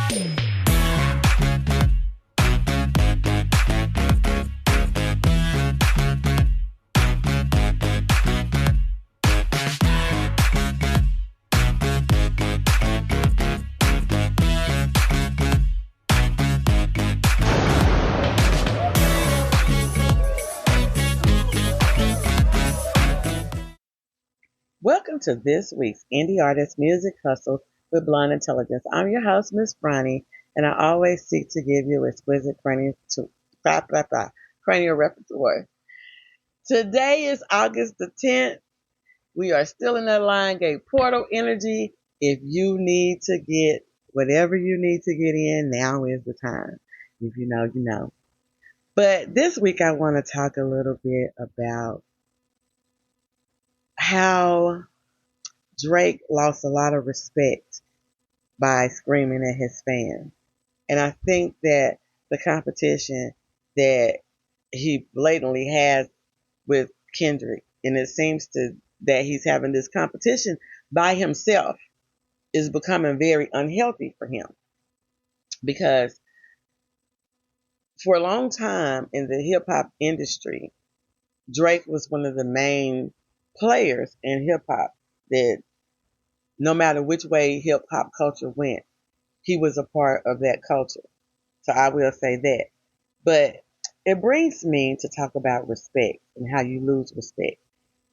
Welcome to this week's Indie Artist Music Hustle with Blonde Intelligence. I'm your host, Miss Roni, and I always seek to give you exquisite cranial repertoire. Today is August the 10th. We are still in that Lion Gate portal energy. If you need to get whatever you need to get in, now is the time. If you know, you know. But this week I want to talk a little bit about how Drake lost a lot of respect by screaming at his fans. And I think that the competition that he blatantly has with Kendrick, and it seems that he's having this competition by himself, is becoming very unhealthy for him. Because for a long time in the hip hop industry, Drake was one of the main players in hip hop that no matter which way hip hop culture went, he was a part of that culture. So I will say that. But it brings me to talk about respect and how you lose respect.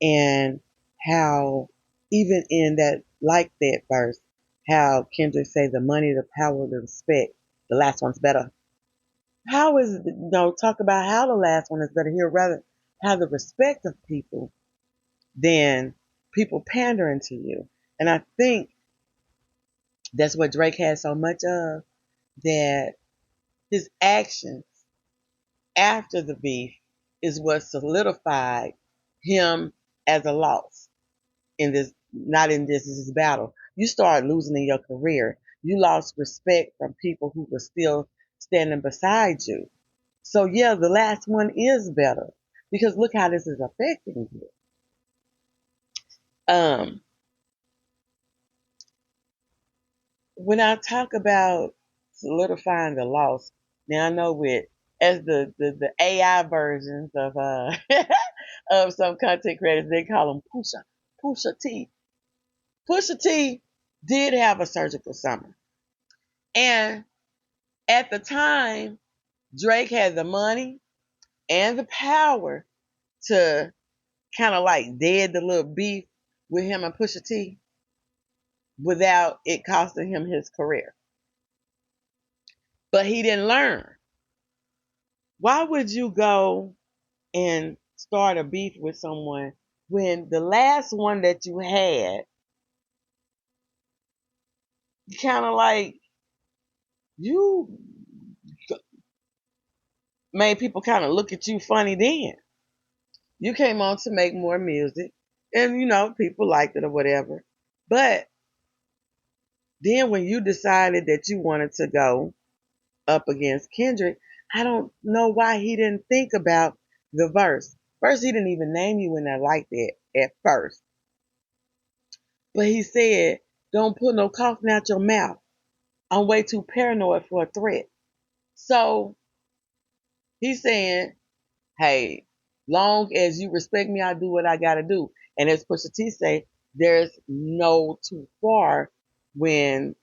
And how even in that, like that verse, how Kendrick say the money, the power, the respect, the last one's better. How is, talk about how the last one is better. He'll rather have the respect of people than people pandering to you. And I think that's what Drake has so much of, that his actions after the beef is what solidified him as a loss in this, not in this is battle. You start losing in your career. You lost respect from people who were still standing beside you. So yeah, the last one is better because look how this is affecting you. When I talk about solidifying the loss, now I know with as the AI versions of of some content creators, they call them Pusha T. Pusha T did have a surgical summer. And at the time, Drake had the money and the power to kind of like dead the little beef with him and Pusha T without it costing him his career. But he didn't learn. Why would you go and start a beef with someone when the last one that you had kind of like you made people kind of look at you funny then? You came on to make more music and people liked it or whatever. But then when you decided that you wanted to go up against Kendrick, I don't know why he didn't think about the verse. First, he didn't even name you in there like that at first. But he said, don't put no coughing out your mouth. I'm way too paranoid for a threat. So he's saying, hey, long as you respect me, I do what I gotta do. And as Pusha T say, there's no too far when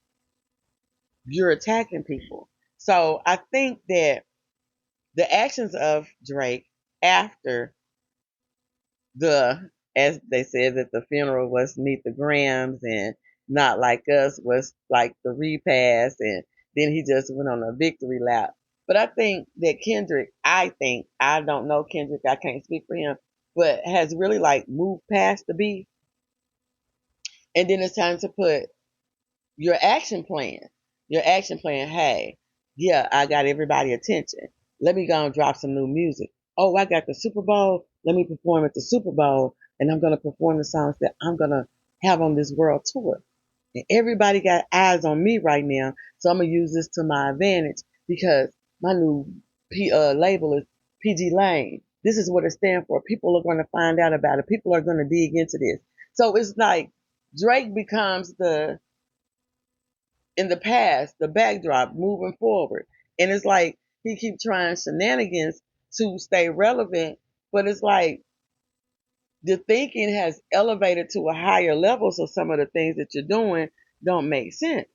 you're attacking people. So I think that the actions of Drake after the, as they said, that the funeral was Meet the Grams and Not Like Us was like the repast, and then he just went on a victory lap. But I think that Kendrick, I don't know Kendrick, I can't speak for him, but has really like moved past the beef. And then it's time to put your action plan. Your action plan, hey, yeah, I got everybody attention. Let me go and drop some new music. Oh, I got the Super Bowl. Let me perform at the Super Bowl. And I'm going to perform the songs that I'm going to have on this world tour. And everybody got eyes on me right now. So I'm going to use this to my advantage because my new label is PG Lane. This is what it stands for. People are going to find out about it. People are going to dig into this. So it's like Drake becomes the in the past, the backdrop, moving forward. And it's like he keep trying shenanigans to stay relevant, but it's like the thinking has elevated to a higher level, so some of the things that you're doing don't make sense.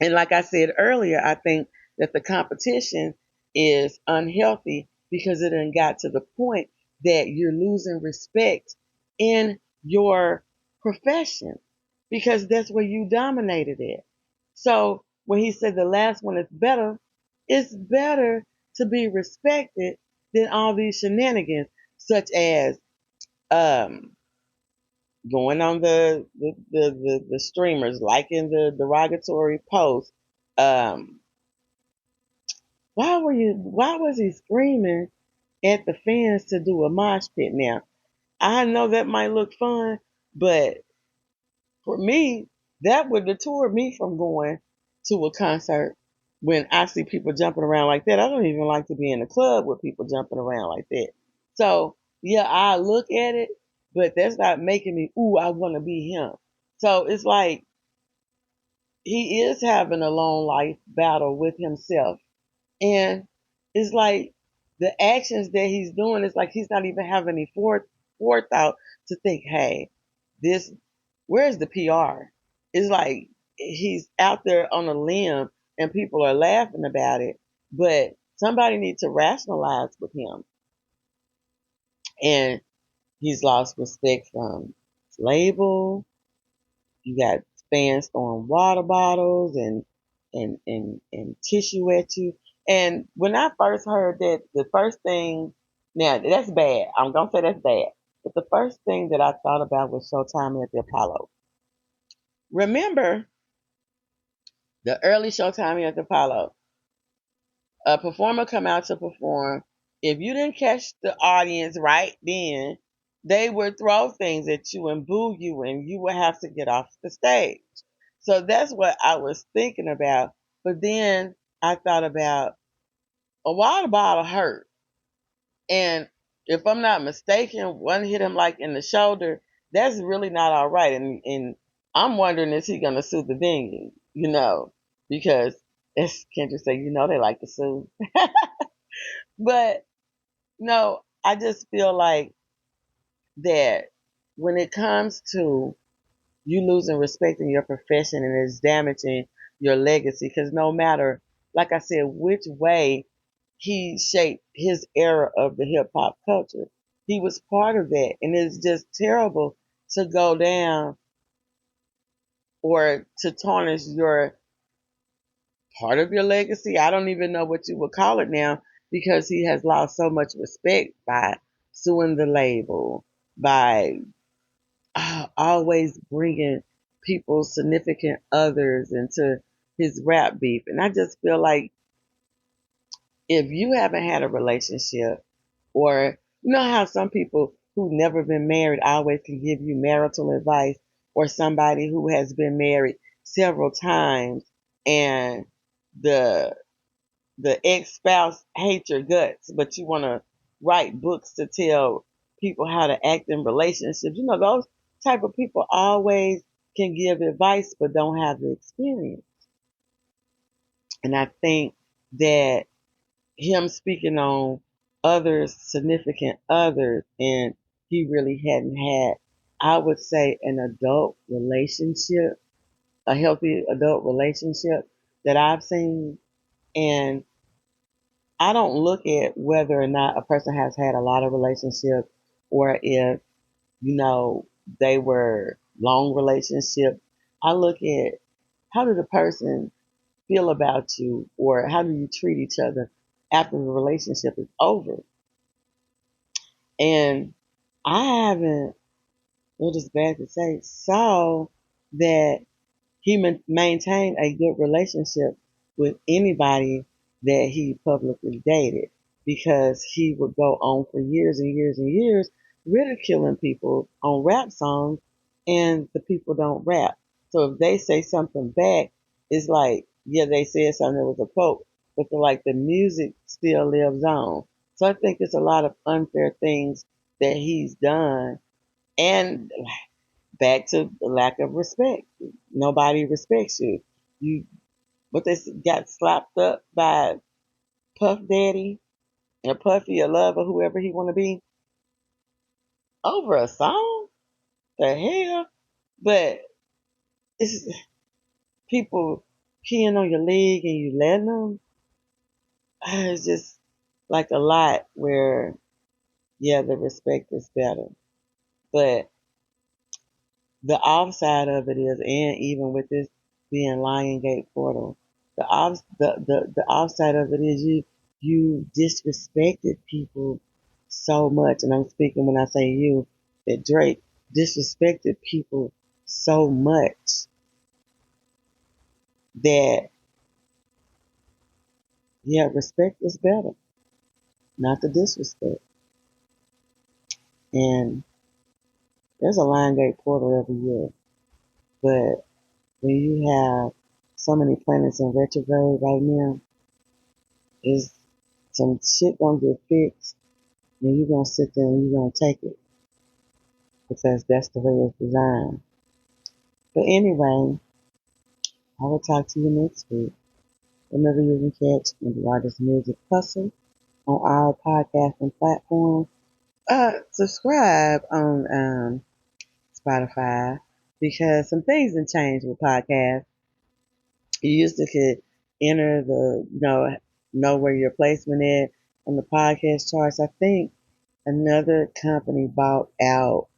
And like I said earlier, I think that the competition is unhealthy because it done got to the point that you're losing respect in your profession because that's where you dominated it. So when he said the last one is better, it's better to be respected than all these shenanigans, such as um, going on the streamers, liking the derogatory posts. Um, why was he screaming at the fans to do a mosh pit now? I know that might look fun, but for me, that would deter me from going to a concert when I see people jumping around like that. I don't even like to be in a club with people jumping around like that. So yeah, I look at it, but that's not making me, ooh, I want to be him. So it's like he is having a long life battle with himself. And it's like the actions that he's doing is like he's not even having any forethought to think, hey, this, where's the PR? It's like he's out there on a limb and people are laughing about it, but somebody needs to rationalize with him. And he's lost respect from his label. You got fans throwing water bottles and tissue at you. And when I first heard that, the first thing, now that's bad. I'm gonna say that's bad. But the first thing that I thought about was Showtime at the Apollo. Remember the early Showtime at the Apollo? A performer come out to perform. If you didn't catch the audience right then, they would throw things at you and boo you, and you would have to get off the stage. So that's what I was thinking about. But then I thought about a water bottle hurt. And if I'm not mistaken, one hit him like in the shoulder. That's really not all right. And I'm wondering, is he going to sue the venue? Because as Kendrick said, they like to sue. But no, I just feel like that when it comes to you losing respect in your profession and it's damaging your legacy, because no matter, like I said, which way he shaped his era of the hip hop culture, he was part of that. And it's just terrible to go down or to tarnish your part of your legacy. I don't even know what you would call it now because he has lost so much respect by suing the label, by always bringing people's significant others into his rap beef. And I just feel like if you haven't had a relationship, or you know how some people who've never been married always can give you marital advice, or somebody who has been married several times and the the ex-spouse hates your guts, but you want to write books to tell people how to act in relationships. Those type of people always can give advice but don't have the experience. And I think that him speaking on others, significant others, and he really hadn't had, I would say, an adult relationship, a healthy adult relationship that I've seen. And I don't look at whether or not a person has had a lot of relationships or if, they were long relationships. I look at how did the person feel about you or how do you treat each other after the relationship is over. And I haven't, what is bad to say, saw that he maintained a good relationship with anybody that he publicly dated because he would go on for years and years and years ridiculing people on rap songs and the people don't rap. So if they say something back, it's like, yeah, they said something that was a quote, but the music still lives on. So I think it's a lot of unfair things that he's done. And back to the lack of respect. Nobody respects you. But they got slapped up by Puff Daddy or Puffy or Love or whoever he want to be over a song. The hell? But it's people peeing on your leg and you letting them. It's just like a lot where, yeah, the respect is better. But the offside of it is, and even with this being Lion Gate Portal, the offside of it is you disrespected people so much, and I'm speaking when I say you, that Drake disrespected people so much that, yeah, respect is better, not the disrespect. And there's a Lion Gate Portal every year, but when you have so many planets in retrograde right now, is some shit gonna get fixed, and you're gonna sit there and you're gonna take it because that's the way it's designed. But anyway, I will talk to you next week. Remember, you can catch Indie Artist Music Hustle on our podcasting platforms. Subscribe on Spotify because some things have changed with podcasts. You used to could enter the, know where your placement is on the podcast charts. I think another company bought out,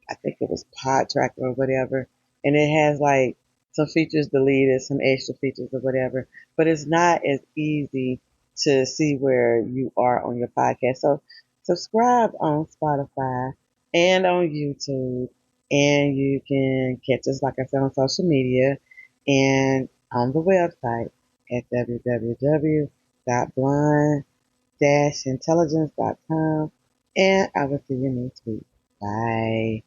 I think it was Podtracker or whatever, and it has like some features deleted, some extra features or whatever, but it's not as easy to see where you are on your podcast. So subscribe on Spotify and on YouTube, and you can catch us, like I said, on social media and on the website at www.blind-intelligence.com. And I will see you next week. Bye.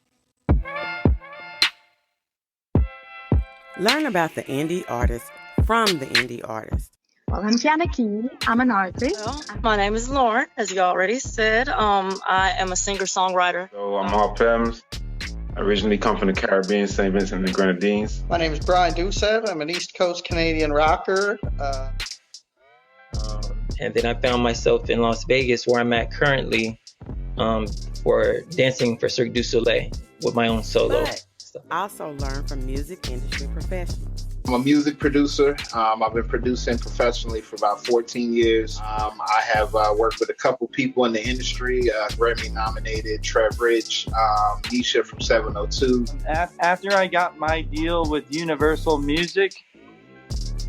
Learn about the indie artist from the indie artist. Well, I'm Jana Key. I'm an artist. Well, my name is Lauren, as you already said. I am a singer-songwriter. So I'm All Pems. I originally come from the Caribbean, St. Vincent and the Grenadines. My name is Brian Doucette. I'm an East Coast Canadian rocker. And then I found myself in Las Vegas, where I'm at currently, for dancing for Cirque du Soleil with my own solo. But also learn from music industry professionals. I'm a music producer. I've been producing professionally for about 14 years. I have worked with a couple people in the industry, Grammy-nominated Trev Rich, Nisha from 702. After I got my deal with Universal Music,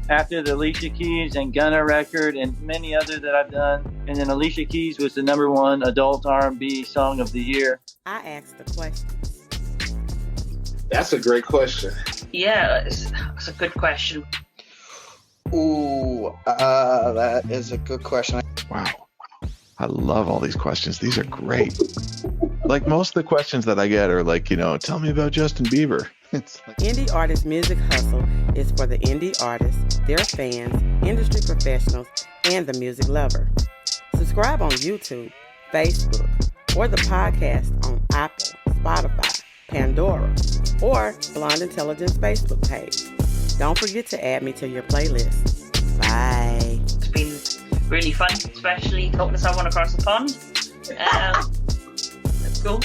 after the Alicia Keys and Gunna record and many others that I've done, and then Alicia Keys was the #1 adult R&B song of the year. I asked the questions. That's a great question. Yeah, it's a good question. Ooh, that is a good question. Wow. I love all these questions. These are great. Like most of the questions that I get are like, tell me about Justin Bieber. It's like... Indie Artist Music Hustle is for the indie artists, their fans, industry professionals, and the music lover. Subscribe on YouTube, Facebook, or the podcast on Apple, Spotify, Pandora, or Blonde Intelligence Facebook page. Don't forget to add me to your playlist. Bye. It's been really fun, especially talking to someone across the pond. That's cool.